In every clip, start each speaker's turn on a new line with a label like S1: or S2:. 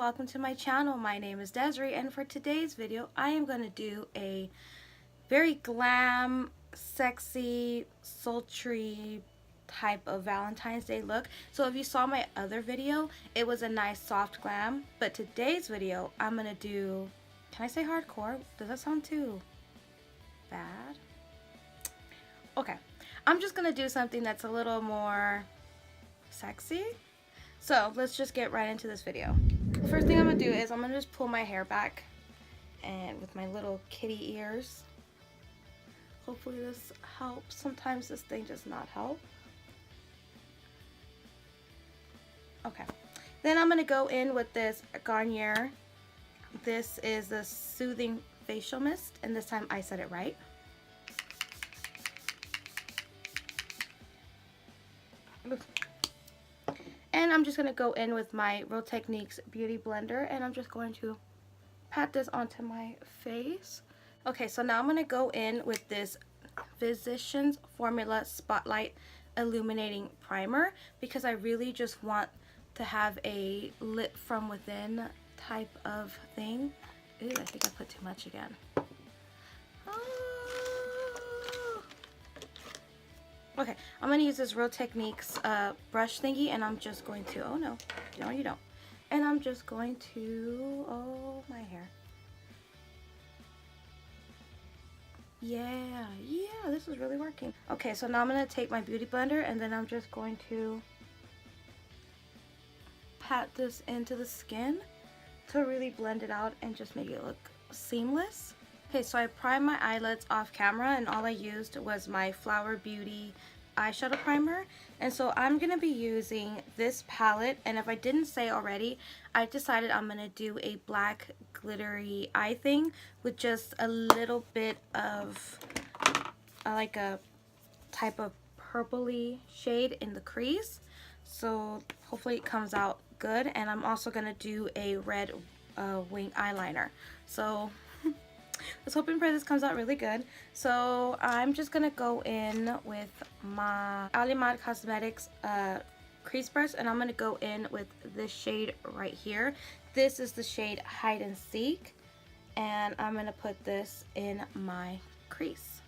S1: welcome to my channel. My name is Desiree, and for today's video I am going to do a very glam, sexy, sultry type of Valentine's Day look. So if you saw my other video, it was a nice soft glam, but today's video I'm going to do, can I say hardcore? Does that sound too bad? Okay, I'm just going to do something that's a little more sexy. So let's just get right into this video. The first thing I'm going to do is I'm going to just pull my hair back and with my little kitty ears. Hopefully this helps. Sometimes this thing does not help. Okay. Then I'm going to go in with this Garnier. This is the Soothing Facial Mist, and this time I said it right. And I'm just going to go in with my Real Techniques Beauty Blender, and I'm just going to pat this onto my face. Okay, so now I'm going to go in with this Physicians Formula Spotlight Illuminating Primer, because I really just want to have a lit from within type of thing. Ooh, I think I put too much again. Okay, I'm going to use this Real Techniques brush thingy, and I'm just going to, oh no, no you don't. And I'm just going to, oh, my hair. Yeah, this is really working. Okay, so now I'm going to take my Beauty Blender, and then I'm just going to pat this into the skin to really blend it out and just make it look seamless. Okay, so I primed my eyelids off camera, and all I used was my Flower Beauty eyeshadow primer. And so I'm going to be using this palette, and if I didn't say already, I decided I'm going to do a black glittery eye thing with just a little bit of like a type of purpley shade in the crease. So hopefully it comes out good. And I'm also going to do a red wing eyeliner. So I was hoping for this comes out really good. So I'm just going to go in with my Alimad Cosmetics crease brush, and I'm going to go in with this shade right here. This is the shade Hide and Seek, and I'm going to put this in my crease.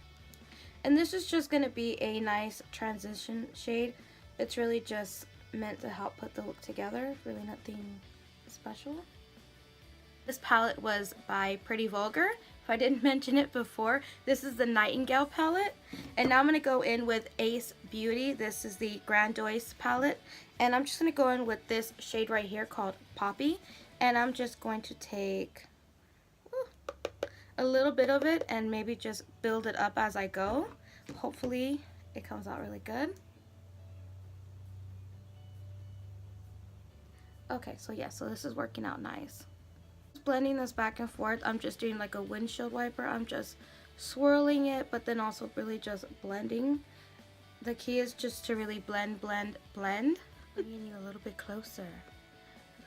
S1: And this is just going to be a nice transition shade. It's really just meant to help put the look together, really nothing special. This palette was by Pretty Vulgar. If I didn't mention it before, this is the Nightingale palette. And now I'm going to go in with Ace Beauty. This is the Grandoise palette. And I'm just going to go in with this shade right here called Poppy. And I'm just going to take a little bit of it and maybe just build it up as I go. Hopefully it comes out really good. Okay, so yeah, so this is working out nice. Blending this back and forth, I'm just doing like a windshield wiper. I'm just swirling it, but then also really just blending. The key is just to really blend, blend, blend. I'm getting a little bit closer.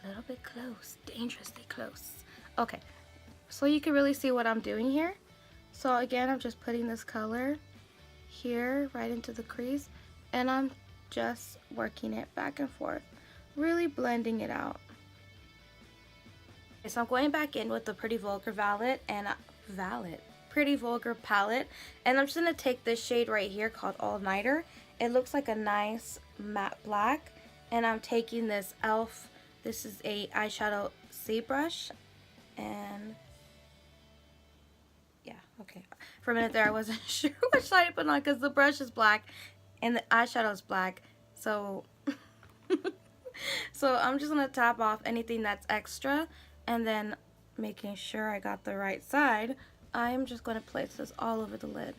S1: A little bit close. Dangerously close. Okay, so you can really see what I'm doing here. So again, I'm just putting this color here right into the crease, and I'm just working it back and forth, really blending it out. Okay, so I'm going back in with the Pretty Vulgar Pretty Vulgar palette, and I'm just going to take this shade right here called All Nighter. It looks like a nice matte black, and I'm taking this e.l.f. This is a eyeshadow C brush, and yeah, okay. For a minute there I wasn't sure what shade to put on because the brush is black and the eyeshadow is black, so so I'm just going to tap off anything that's extra. And then, making sure I got the right side, I'm just going to place this all over the lid.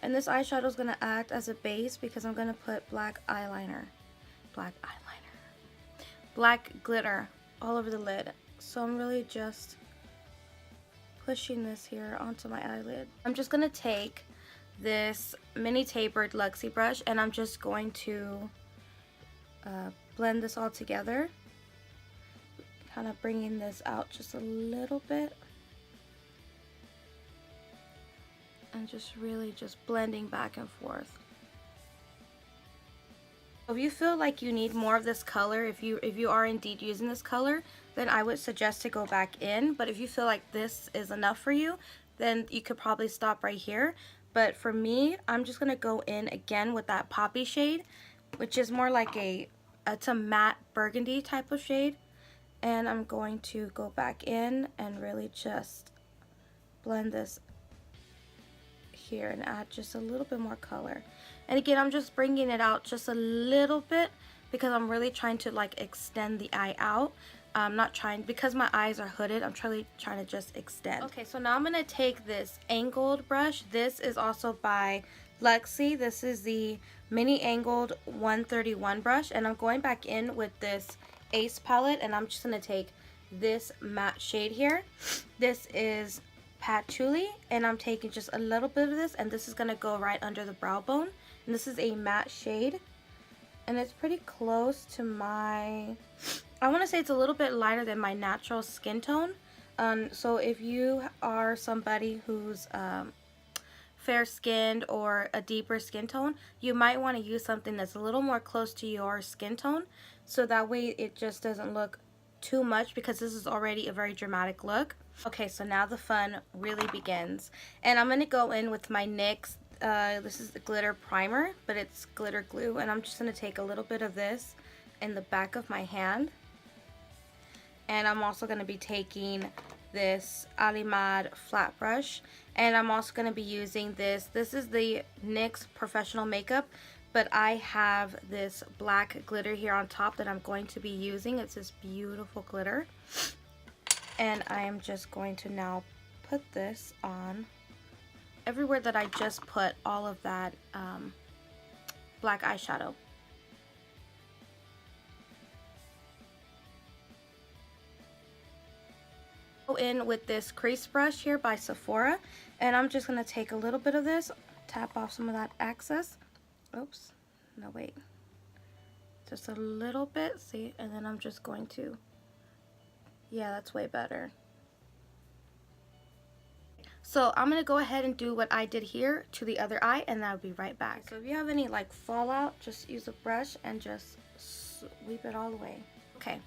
S1: And this eyeshadow is going to act as a base because I'm going to put black glitter all over the lid. So I'm really just pushing this here onto my eyelid. I'm just going to take this mini tapered Luxie brush, and I'm just going to blend this all together. Kind of bringing this out just a little bit, and just really just blending back and forth. If you feel like you need more of this color, if you are indeed using this color, then I would suggest to go back in. But if you feel like this is enough for you, then you could probably stop right here. But for me, I'm just gonna go in again with that poppy shade, which is more like it's a matte burgundy type of shade. And I'm going to go back in and really just blend this here and add just a little bit more color. And again, I'm just bringing it out just a little bit because I'm really trying to like extend the eye out. I'm not trying, because my eyes are hooded, I'm trying to just extend. Okay, so now I'm going to take this angled brush. This is also by Luxie. This is the mini angled 131 brush, and I'm going back in with this Ace palette, and I'm just going to take this matte shade here. This is Patchouli, and I'm taking just a little bit of this, and this is going to go right under the brow bone. And this is a matte shade, and it's pretty close to my, I want to say it's a little bit lighter than my natural skin tone. So if you are somebody who's fair skinned or a deeper skin tone, you might want to use something that's a little more close to your skin tone, so that way it just doesn't look too much, because this is already a very dramatic look. Okay, so now the fun really begins, and I'm going to go in with my NYX, this is the glitter primer, but it's glitter glue, and I'm just going to take a little bit of this in the back of my hand. And I'm also going to be taking this Alimad flat brush, and I'm also going to be using this is the NYX Professional Makeup, but I have this black glitter here on top that I'm going to be using. It's this beautiful glitter, and I am just going to now put this on everywhere that I just put all of that black eyeshadow. Go in with this crease brush here by Sephora, and I'm just going to take a little bit of this, tap off some of that excess. Oops, no wait, just a little bit, see, and then I'm just going to, yeah, that's way better. So I'm going to go ahead and do what I did here to the other eye, and I'll be right back. So if you have any like fallout, just use a brush and just sweep it all away. Okay,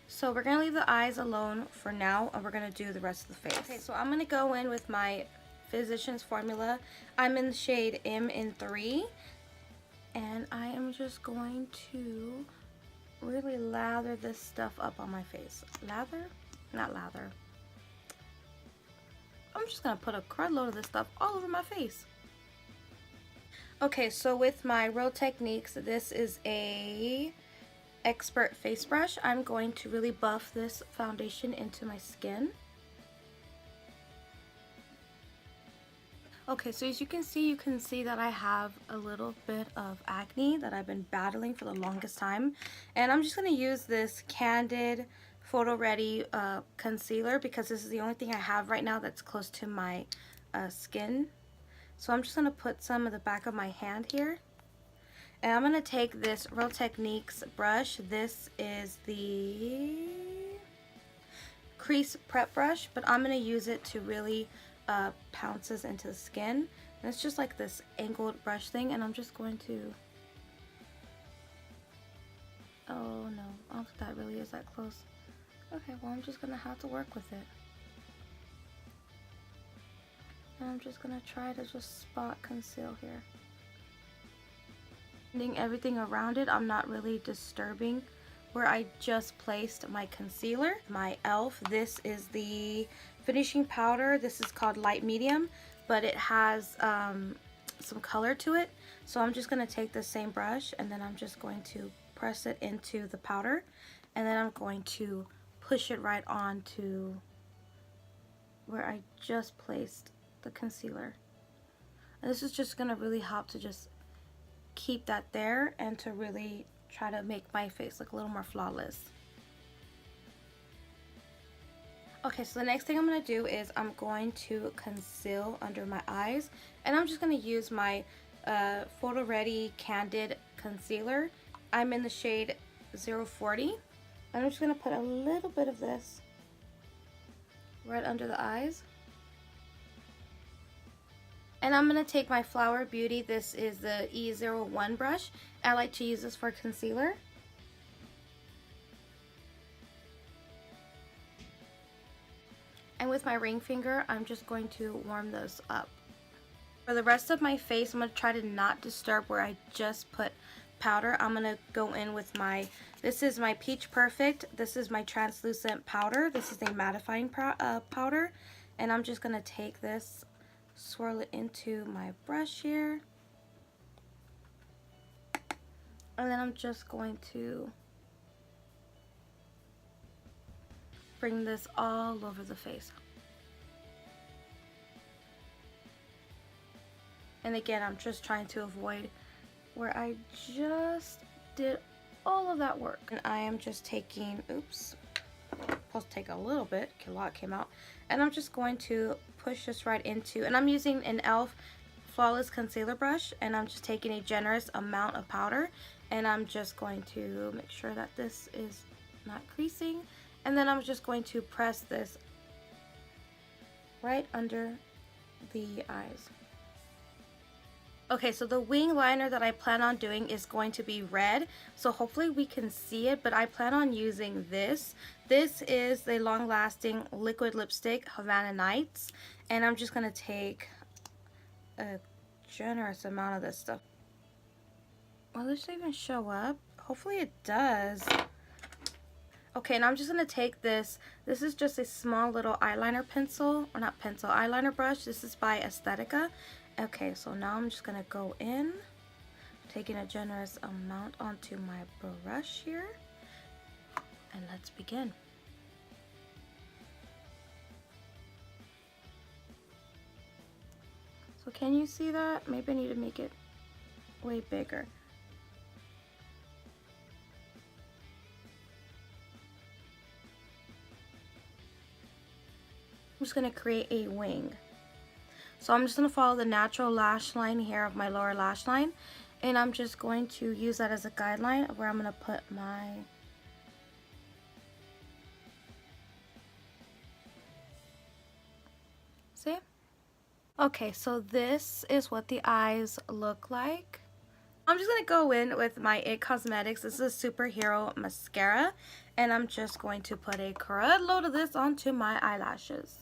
S1: so we're going to leave the eyes alone for now, and we're going to do the rest of the face. Okay, so I'm going to go in with my Physicians Formula. I'm in the shade M in 3, and I am just going to really lather this stuff up on my face. Lather? Not lather. I'm just going to put a crud load of this stuff all over my face. Okay, so with my Real Techniques, this is a Expert face brush. I'm going to really buff this foundation into my skin. Okay, so as you can see that I have a little bit of acne that I've been battling for the longest time. And I'm just going to use this Candid Photo Ready concealer, because this is the only thing I have right now that's close to my skin. So I'm just going to put some of the back of my hand here. And I'm going to take this Real Techniques brush. This is the Crease Prep brush, but I'm going to use it to really pounces into the skin. And it's just like this angled brush thing, and I'm just going to, oh no, I don't think that really is that close. Okay, well I'm just going to have to work with it. And I'm just going to try to just spot conceal here. Everything around it, I'm not really disturbing where I just placed my concealer. My e.l.f. This is the finishing powder. This is called Light Medium, but it has some color to it. So I'm just going to take the same brush, and then I'm just going to press it into the powder, and then I'm going to push it right onto where I just placed the concealer. And this is just going to really help to just keep that there and to really try to make my face look a little more flawless. Okay, so the next thing I'm going to do is I'm going to conceal under my eyes, and I'm just going to use my Photo Ready Candid Concealer. I'm in the shade 040, and I'm just going to put a little bit of this right under the eyes. And I'm going to take my Flower Beauty, this is the E01 brush. I like to use this for concealer. And with my ring finger, I'm just going to warm this up. For the rest of my face, I'm going to try to not disturb where I just put powder. I'm going to go in with my, this is my Peach Perfect. This is my translucent powder. This is a mattifying powder. And I'm just going to take this, swirl it into my brush here. And then I'm just going to bring this all over the face. And again, I'm just trying to avoid where I just did all of that work. And I am just taking, oops, supposed to take a little bit, a lot came out. And I'm just going to push this right into, and I'm using an e.l.f. Flawless Concealer Brush, and I'm just taking a generous amount of powder, and I'm just going to make sure that this is not creasing. And then I'm just going to press this right under the eyes. Okay, so the wing liner that I plan on doing is going to be red, so hopefully we can see it, but I plan on using this. This is the long-lasting liquid lipstick, Havana Nights, and I'm just going to take a generous amount of this stuff. Will this even show up? Hopefully it does. Okay, and I'm just going to take this. This is just a small little eyeliner pencil, or not pencil, eyeliner brush. This is by Aesthetica. Okay, so now I'm just going to go in, taking a generous amount onto my brush here, and let's begin. So can you see that? Maybe I need to make it way bigger. I'm just going to create a wing. So I'm just going to follow the natural lash line here of my lower lash line, and I'm just going to use that as a guideline of where I'm going to put my see? Okay, so this is what the eyes look like. I'm just going to go in with my IT Cosmetics. This is a Superhero Mascara, and I'm just going to put a crud load of this onto my eyelashes.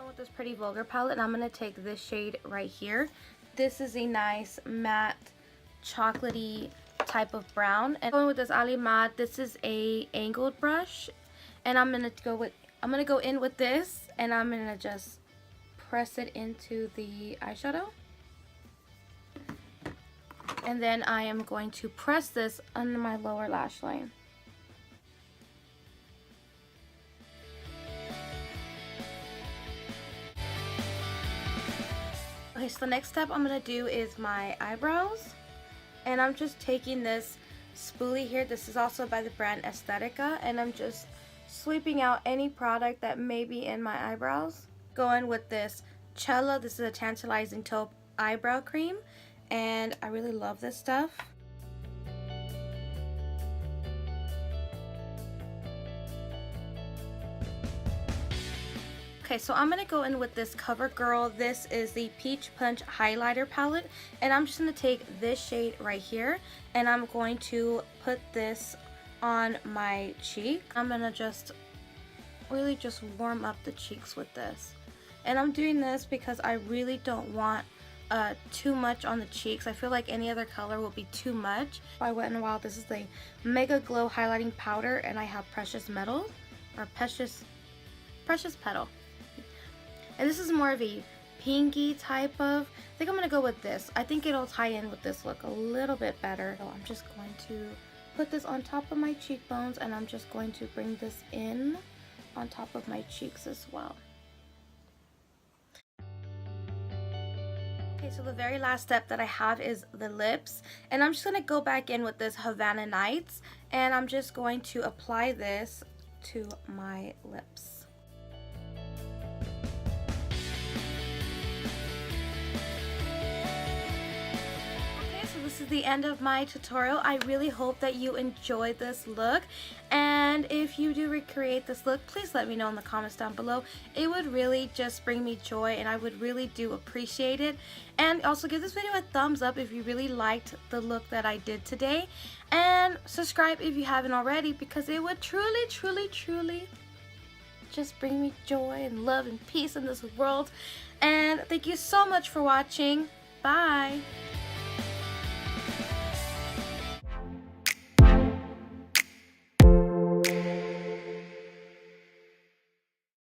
S1: With this Pretty Vulgar palette, and I'm going to take this shade right here. This is a nice matte chocolatey type of brown, and going with this Ali Matte. This is a angled brush, and I'm going to go in with this, and I'm going to just press it into the eyeshadow, and then I am going to press this under my lower lash line. Okay, so the next step I'm going to do is my eyebrows, and I'm just taking this spoolie here. This is also by the brand Aesthetica, and I'm just sweeping out any product that may be in my eyebrows. Going with this Cella, this is a tantalizing taupe eyebrow cream, and I really love this stuff. Okay, so I'm going to go in with this CoverGirl. This is the Peach Punch Highlighter Palette, and I'm just going to take this shade right here, and I'm going to put this on my cheek. I'm going to just really just warm up the cheeks with this. And I'm doing this because I really don't want too much on the cheeks. I feel like any other color will be too much. By Wet n Wild, this is the Mega Glow Highlighting Powder, and I have Precious Metal, or Precious Petal. And this is more of a pinky type of, I think I'm going to go with this. I think it'll tie in with this look a little bit better. So I'm just going to put this on top of my cheekbones, and I'm just going to bring this in on top of my cheeks as well. Okay, so the very last step that I have is the lips, and I'm just going to go back in with this Havana Nights, and I'm just going to apply this to my lips. the end of my tutorial. I really hope that you enjoyed this look, and if you do recreate this look, please let me know in the comments down below. It would really just bring me joy, and I would really do appreciate it. And also give this video a thumbs up if you really liked the look that I did today, and subscribe if you haven't already, because it would truly, truly, truly just bring me joy and love and peace in this world. And thank you so much for watching. Bye.